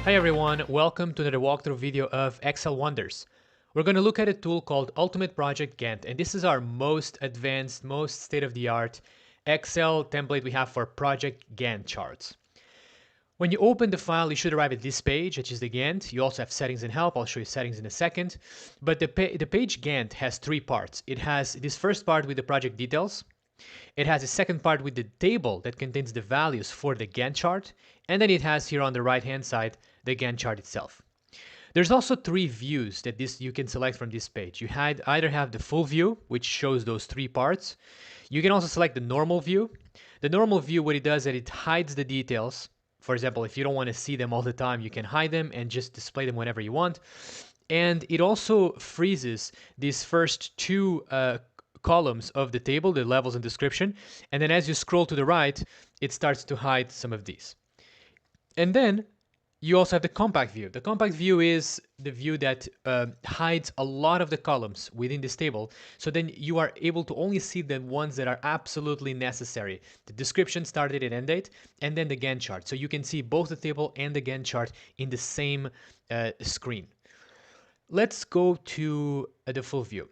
Hi everyone, welcome to another walkthrough video of Excel Wonders. We're going to look at a tool called Ultimate Project Gantt, and this is our most advanced, most state-of-the-art Excel template we have for Project Gantt charts. When you open the file, you should arrive at this page, which is the Gantt. You also have settings and help. I'll show you settings in a second. But the page Gantt has three parts. It has this first part with the project details. It has a second part with the table that contains the values for the Gantt chart, and then it has here on the right hand side the Gantt chart itself. There's also three views that you can select from this page. You either have the full view, which shows those three parts. You can also select the normal view. The normal view, what it does is that it hides the details. For example, if you don't want to see them all the time, you can hide them and just display them whenever you want. And it also freezes these first two columns of the table, the levels and description, and then as you scroll to the right, it starts to hide some of these. And then you also have the compact view. The compact view is the view that hides a lot of the columns within this table, so then you are able to only see the ones that are absolutely necessary. The description, start date and end date, and then the Gantt chart. So you can see both the table and the Gantt chart in the same screen. Let's go to the full view.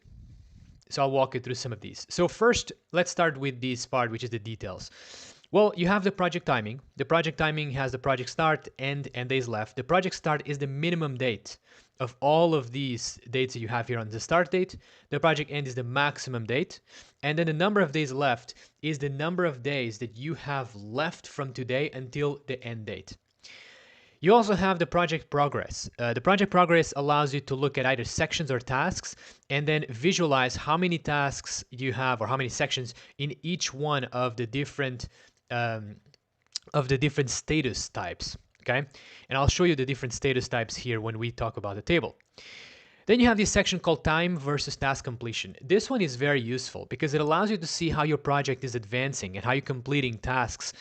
So I'll walk you through some of these. So first, let's start with this part, which is the details. Well, you have the project timing. The project timing has the project start, end, and days left. The project start is the minimum date of all of these dates that you have here on the start date. The project end is the maximum date. And then the number of days left is the number of days that you have left from today until the end date. You also have the project progress. The project progress allows you to look at either sections or tasks and then visualize how many tasks you have or how many sections in each one of the different status types. Okay, and I'll show you the different status types here when we talk about the table. Then you have this section called time versus task completion. This one is very useful because it allows you to see how your project is advancing and how you're completing tasks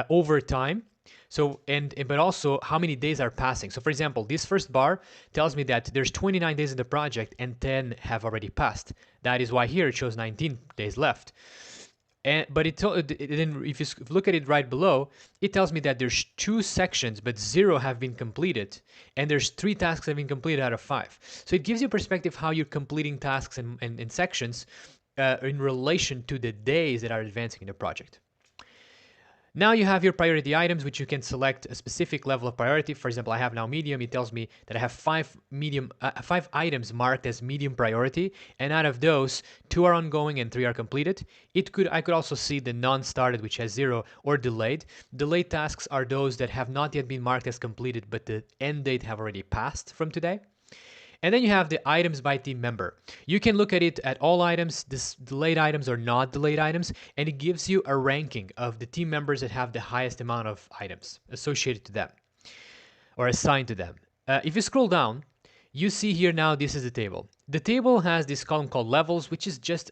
over time. So, but also how many days are passing. So for example, this first bar tells me that there's 29 days in the project and 10 have already passed. That is why here it shows 19 days left. But then if you look at it right below, it tells me that there's 2 sections, but 0 have been completed, and there's 3 tasks that have been completed out of 5. So it gives you perspective how you're completing tasks and sections in relation to the days that are advancing in the project. Now you have your priority items, which you can select a specific level of priority. For example, I have now medium. It tells me that I have 5 items marked as medium priority, and out of those, 2 are ongoing and 3 are completed. I could also see the non-started, which has 0, or delayed. Delayed tasks are those that have not yet been marked as completed, but the end date have already passed from today. And then you have the items by team member. You can look at it at all items, this delayed items or not delayed items, and it gives you a ranking of the team members that have the highest amount of items associated to them or assigned to them. If you scroll down, you see here now this is the table. The table has this column called levels, which is just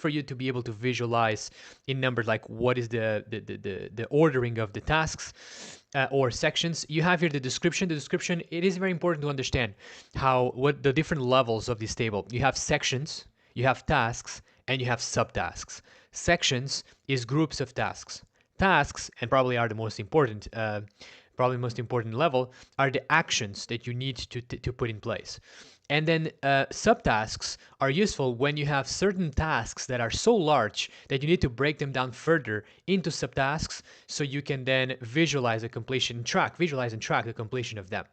for you to be able to visualize in numbers like what is the ordering of the tasks or sections. You have here the description. The description, it is very important to understand what the different levels of this table. You have sections, you have tasks, and you have subtasks. Sections is groups of tasks. Tasks, and probably are the most important level, are the actions that you need to put in place. And then subtasks are useful when you have certain tasks that are so large that you need to break them down further into subtasks so you can then visualize and track the completion of them.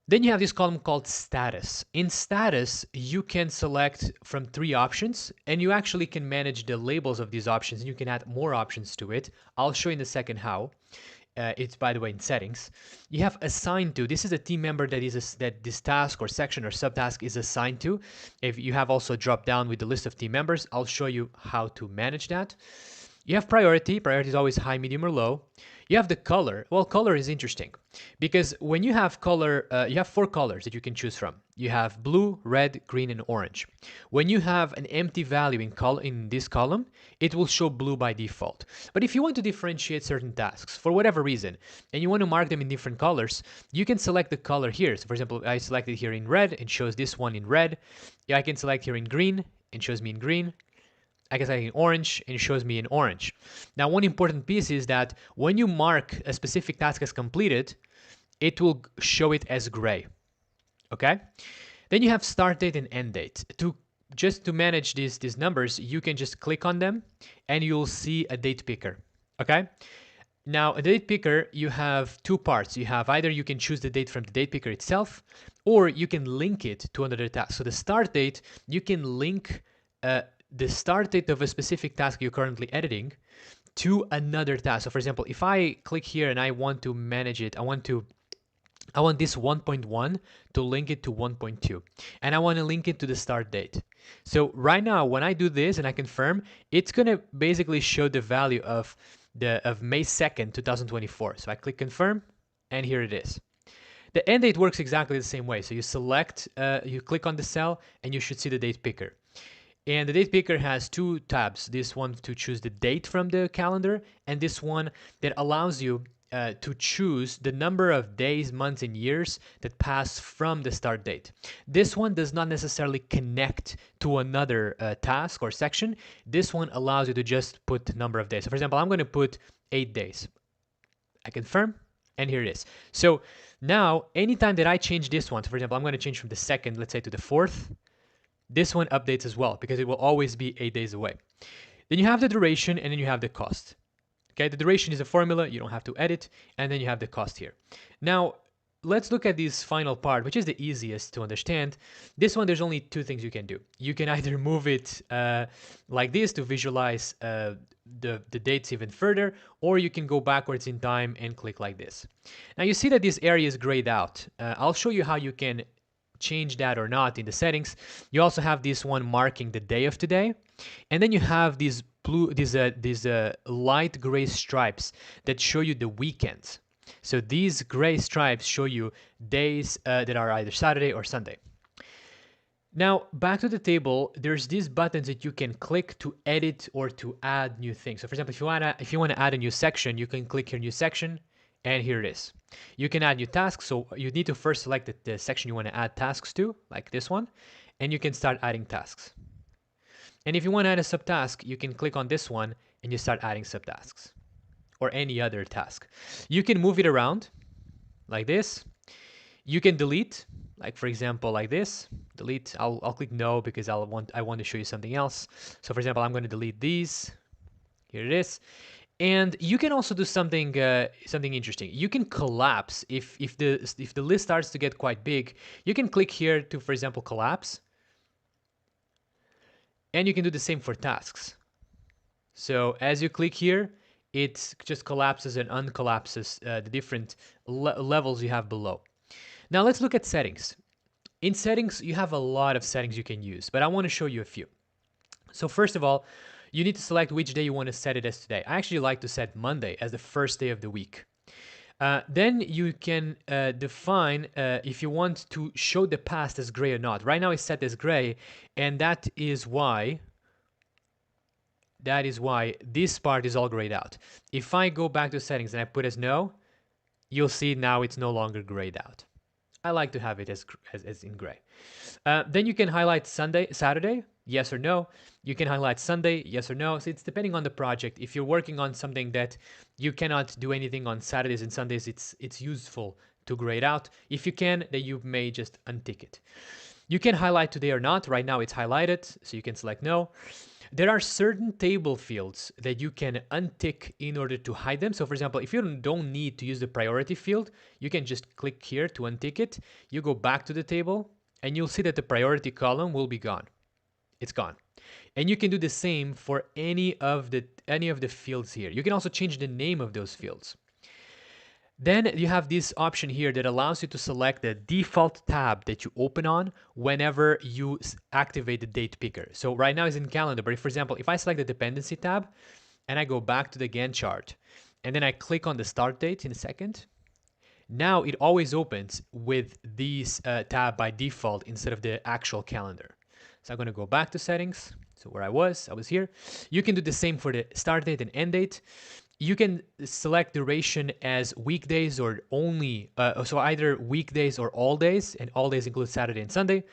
Then you have this column called status. In status, you can select from 3 options, and you actually can manage the labels of these options, and you can add more options to it. I'll show you in a second how. It's, by the way, in settings. You have assigned to. This is a team member that this task or section or subtask is assigned to. If you have also dropped down with the list of team members, I'll show you how to manage that. You have priority. Priority is always high, medium, or low. You have the color. Well, color is interesting because when you have color, you have 4 colors that you can choose from. You have blue, red, green, and orange. When you have an empty value in this column, it will show blue by default. But if you want to differentiate certain tasks for whatever reason, and you want to mark them in different colors, you can select the color here. So for example, I selected here in red, it shows this one in red. Yeah, I can select here in green, it shows me in green. I can select in orange and it shows me in orange. Now, one important piece is that when you mark a specific task as completed, it will show it as gray. Okay? Then you have start date and end date. Just to manage these numbers, you can just click on them and you'll see a date picker. Okay? Now, a date picker, you have two parts. You have either you can choose the date from the date picker itself, or you can link it to another task. So the start date, you can link the start date of a specific task you're currently editing to another task. So for example, if I click here and I want to manage it, I want this 1.1 to link it to 1.2, and I want to link it to the start date. So right now, when I do this and I confirm, it's gonna basically show the value of May 2nd, 2024. So I click confirm, and here it is. The end date works exactly the same way. So you select, you click on the cell, and you should see the date picker. And the date picker has two tabs. This one to choose the date from the calendar, and this one that allows you to choose the number of days, months, and years that pass from the start date. This one does not necessarily connect to another task or section. This one allows you to just put the number of days. So for example, I'm going to put 8 days. I confirm, and here it is. So now, anytime that I change this one, so for example, I'm going to change from the 2nd, let's say, to the 4th, this one updates as well because it will always be 8 days away. Then you have the duration, and then you have the cost. Okay, the duration is a formula, you don't have to edit, and then you have the cost here. Now, let's look at this final part, which is the easiest to understand. This one, there's only two things you can do. You can either move it like this to visualize the dates even further, or you can go backwards in time and click like this. Now, you see that this area is grayed out. I'll show you how you can change that or not in the settings. You also have this one marking the day of today, and then you have these light gray stripes that show you the weekends. So these gray stripes show you days that are either Saturday or Sunday. Now, back to the table, there's these buttons that you can click to edit or to add new things. So for example, if you want to add a new section, you can click here, new section, and here it is. You can add new tasks, so you need to first select the section you want to add tasks to, like this one, and you can start adding tasks. And if you want to add a subtask, you can click on this one and you start adding subtasks or any other task. You can move it around like this. You can delete, like for example, like this. Delete, I'll click no because I want to show you something else. So for example, I'm going to delete these. Here it is. And you can also do something interesting. You can collapse if the list starts to get quite big. You can click here to, for example, collapse. And you can do the same for tasks. So as you click here, it just collapses and uncollapses the different levels you have below. Now let's look at settings. In settings, you have a lot of settings you can use, but I want to show you a few. So first of all, you need to select which day you want to set it as today. I actually like to set Monday as the first day of the week. Then you can define if you want to show the past as gray or not. Right now it's set as gray, and that is why this part is all grayed out. If I go back to settings and I put as no, you'll see now it's no longer grayed out. I like to have it as in gray. Then you can highlight Saturday, yes or no. You can highlight Sunday, yes or no. So it's depending on the project. If you're working on something that you cannot do anything on Saturdays and Sundays, it's useful to gray it out. If you can, then you may just untick it. You can highlight today or not. Right now it's highlighted, so you can select no. There are certain table fields that you can untick in order to hide them. So for example, if you don't need to use the priority field, you can just click here to untick it. You go back to the table and you'll see that the priority column will be gone. It's gone. And you can do the same for any of the fields here. You can also change the name of those fields. Then you have this option here that allows you to select the default tab that you open on whenever you activate the date picker. So right now it's in calendar, but if, for example, if I select the dependency tab and I go back to the Gantt chart and then I click on the start date in a second, now it always opens with these tab by default instead of the actual calendar. So I'm going to go back to settings. So where I was here. You can do the same for the start date and end date. You can select duration as weekdays or only, so either weekdays or all days, and all days include Saturday and Sunday.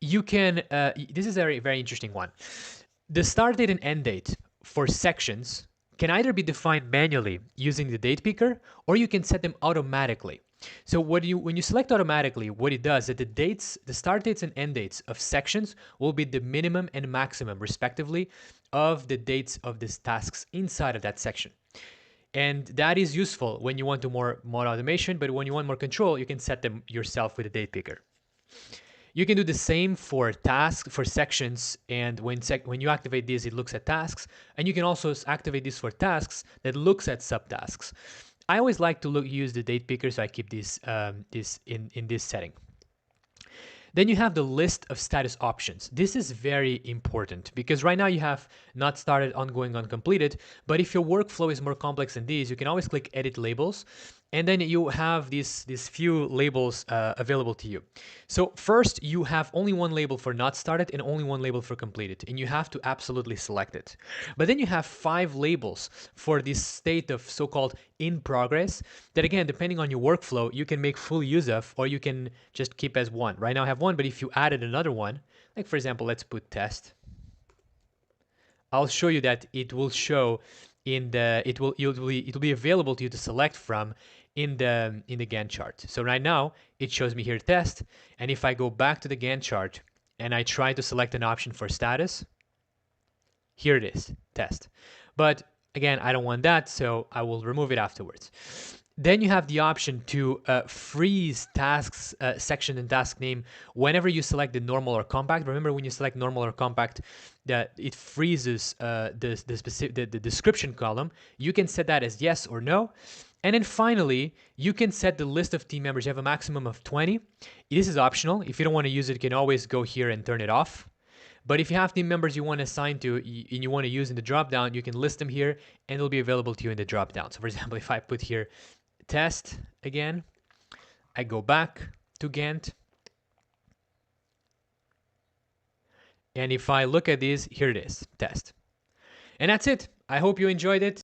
You can, this is a very, very interesting one. The start date and end date for sections can either be defined manually using the date picker, or you can set them automatically. So when you select automatically, what it does is that the start dates and end dates of sections will be the minimum and maximum, respectively, of the dates of these tasks inside of that section. And that is useful when you want to more automation, but when you want more control, you can set them yourself with a date picker. You can do the same for tasks, for sections, and when you activate this, it looks at tasks, and you can also activate this for tasks that looks at subtasks. I always like to use the date picker, so I keep this in this setting. Then you have the list of status options. This is very important because right now you have not started, ongoing, uncompleted, but if your workflow is more complex than these, you can always click edit labels, and then you have these few labels available to you. So first, you have only one label for not started and only one label for completed, and you have to absolutely select it. But then you have 5 labels for this state of so-called in progress that, again, depending on your workflow, you can make full use of, or you can just keep as one. Right now I have one, but if you added another one, like for example, let's put test, I'll show you that it will show in the it will be available to you to select from in the Gantt chart. So right now it shows me here test, and if I go back to the Gantt chart and I try to select an option for status, here it is, test. But again, I don't want that, so I will remove it afterwards. Then you have the option to freeze tasks, section and task name whenever you select the normal or compact. Remember, when you select normal or compact, that it freezes the description column. You can set that as yes or no. And then finally, you can set the list of team members. You have a maximum of 20. This is optional. If you don't want to use it, you can always go here and turn it off. But if you have team members you want to assign to and you want to use in the dropdown, you can list them here and it'll be available to you in the dropdown. So for example, if I put here test again, I go back to Gantt, and if I look at this, here it is, test. And that's it. I hope you enjoyed it.